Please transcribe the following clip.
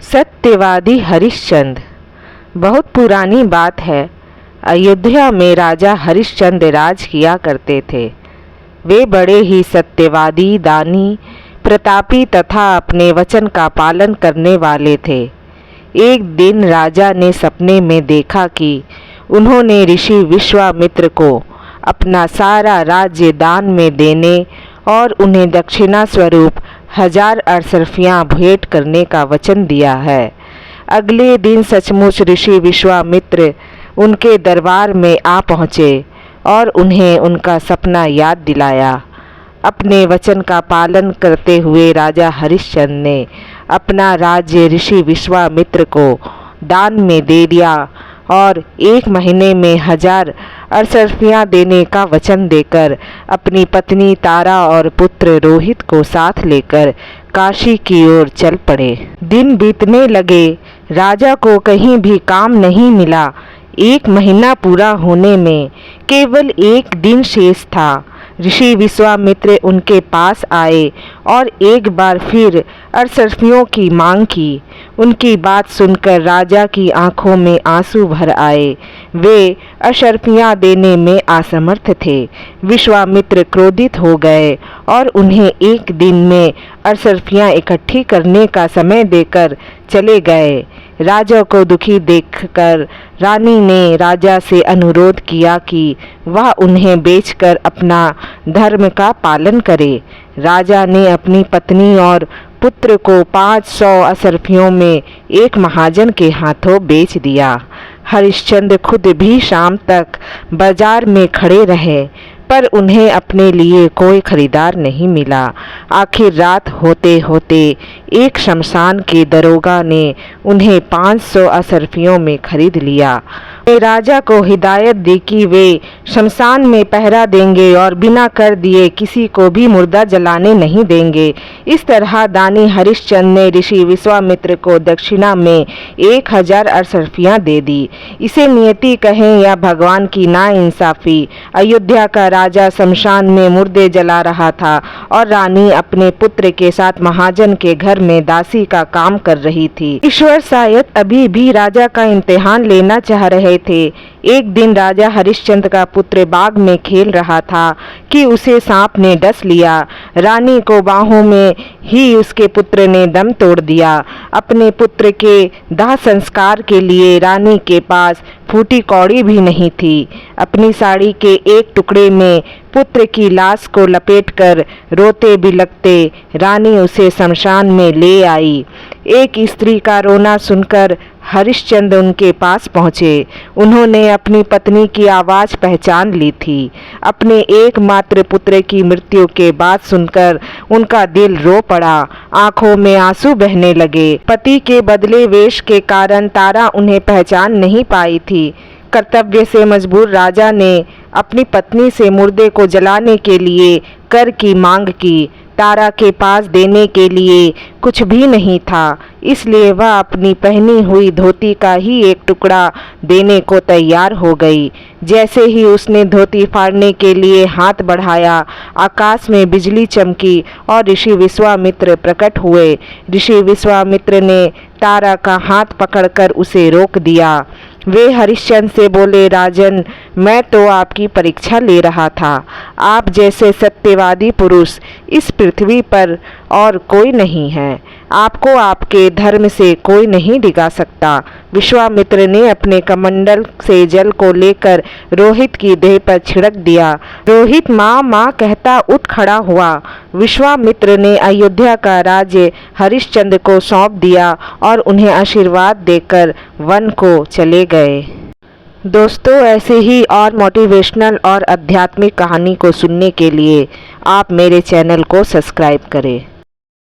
सत्यवादी हरिश्चंद्र। बहुत पुरानी बात है। अयोध्या में राजा हरिश्चंद्र राज किया करते थे। वे बड़े ही सत्यवादी, दानी, प्रतापी तथा अपने वचन का पालन करने वाले थे। एक दिन राजा ने सपने में देखा कि उन्होंने ऋषि विश्वामित्र को अपना सारा राज्य दान में देने और उन्हें दक्षिणा स्वरूप 1000 अरसरफियाँ भेंट करने का वचन दिया है। अगले दिन सचमुच ऋषि विश्वामित्र उनके दरबार में आ पहुँचे और उन्हें उनका सपना याद दिलाया। अपने वचन का पालन करते हुए राजा हरिश्चंद्र ने अपना राज्य ऋषि विश्वामित्र को दान में दे दिया और 1 महीने में 1000 अरसरफियाँ देने का वचन देकर अपनी पत्नी तारा और पुत्र रोहित को साथ लेकर काशी की ओर चल पड़े। दिन बीतने लगे, राजा को कहीं भी काम नहीं मिला। 1 महीना पूरा होने में केवल 1 दिन शेष था। ऋषि विश्वामित्र उनके पास आए और एक बार फिर अरसरफियों की मांग की। उनकी बात सुनकर राजा की आंखों में आंसू भर आए। वे अरसरफियाँ देने में असमर्थ थे। विश्वामित्र क्रोधित हो गए और उन्हें 1 दिन में अरसरफियाँ इकट्ठी करने का समय देकर चले गए। राजा को दुखी देखकर रानी ने राजा से अनुरोध किया कि वह उन्हें बेचकर अपना धर्म का पालन करे। राजा ने अपनी पत्नी और पुत्र को 500 अरसरफियों में एक महाजन के हाथों बेच दिया। हरिश्चंद्र खुद भी शाम तक बाजार में खड़े रहे, पर उन्हें अपने लिए कोई खरीदार नहीं मिला। आखिर रात होते होते एक शमशान के दरोगा ने उन्हें 500 अरसरफियों में खरीद लिया। वे राजा को हिदायत दी कि वे शमशान में पहरा देंगे और बिना कर दिए किसी को भी मुर्दा जलाने नहीं देंगे। इस तरह दानी हरिश्चंद्र ने ऋषि विश्वामित्र को दक्षिणा में 1000 अरसरफियाँ दे दी। इसे नियति कहें या भगवान की नाइंसाफी। अयोध्या का राजा शमशान में मुर्दे जला रहा था और रानी अपने पुत्र के साथ महाजन के घर में दासी का काम कर रही थी। ईश्वर शायद अभी भी राजा का इम्तिहान लेना चाह रहे थे। एक दिन राजा हरिश्चंद्र का पुत्र बाग में खेल रहा था कि उसे सांप ने डस लिया। रानी को बाहों में ही उसके पुत्र ने दम तोड़ दिया। अपने पुत्र के दाह संस्कार के लिए रानी के पास फूटी कौड़ी भी नहीं थी। अपनी साड़ी के एक टुकड़े में पुत्र की लाश को लपेटकर रोते बिलखते रानी उसे शमशान में ले आई। एक स्त्री का रोना सुनकर हरिश्चंद्र उनके पास पहुँचे। उन्होंने अपनी पत्नी की आवाज़ पहचान ली थी। अपने एकमात्र पुत्र की मृत्यु के बाद सुनकर उनका दिल रो पड़ा। आंखों में आंसू बहने लगे। पति के बदले वेश के कारण तारा उन्हें पहचान नहीं पाई थी। कर्तव्य से मजबूर राजा ने अपनी पत्नी से मुर्दे को जलाने के लिए कर की मांग की। तारा के पास देने के लिए कुछ भी नहीं था, इसलिए वह अपनी पहनी हुई धोती का ही एक टुकड़ा देने को तैयार हो गई। जैसे ही उसने धोती फाड़ने के लिए हाथ बढ़ाया, आकाश में बिजली चमकी और ऋषि विश्वामित्र प्रकट हुए। ऋषि विश्वामित्र ने तारा का हाथ पकड़कर उसे रोक दिया। वे हरिश्चंद्र से बोले, राजन, मैं तो आपकी परीक्षा ले रहा था। आप जैसे सत्यवादी पुरुष इस पृथ्वी पर और कोई नहीं है। आपको आपके धर्म से कोई नहीं डिगा सकता। विश्वामित्र ने अपने कमंडल से जल को लेकर रोहित की देह पर छिड़क दिया। रोहित माँ माँ कहता उठ खड़ा हुआ। विश्वामित्र ने अयोध्या का राज्य हरिश्चंद्र को सौंप दिया और उन्हें आशीर्वाद देकर वन को चले गए। दोस्तों, ऐसे ही और मोटिवेशनल और आध्यात्मिक कहानी को सुनने के लिए आप मेरे चैनल को सब्सक्राइब करें।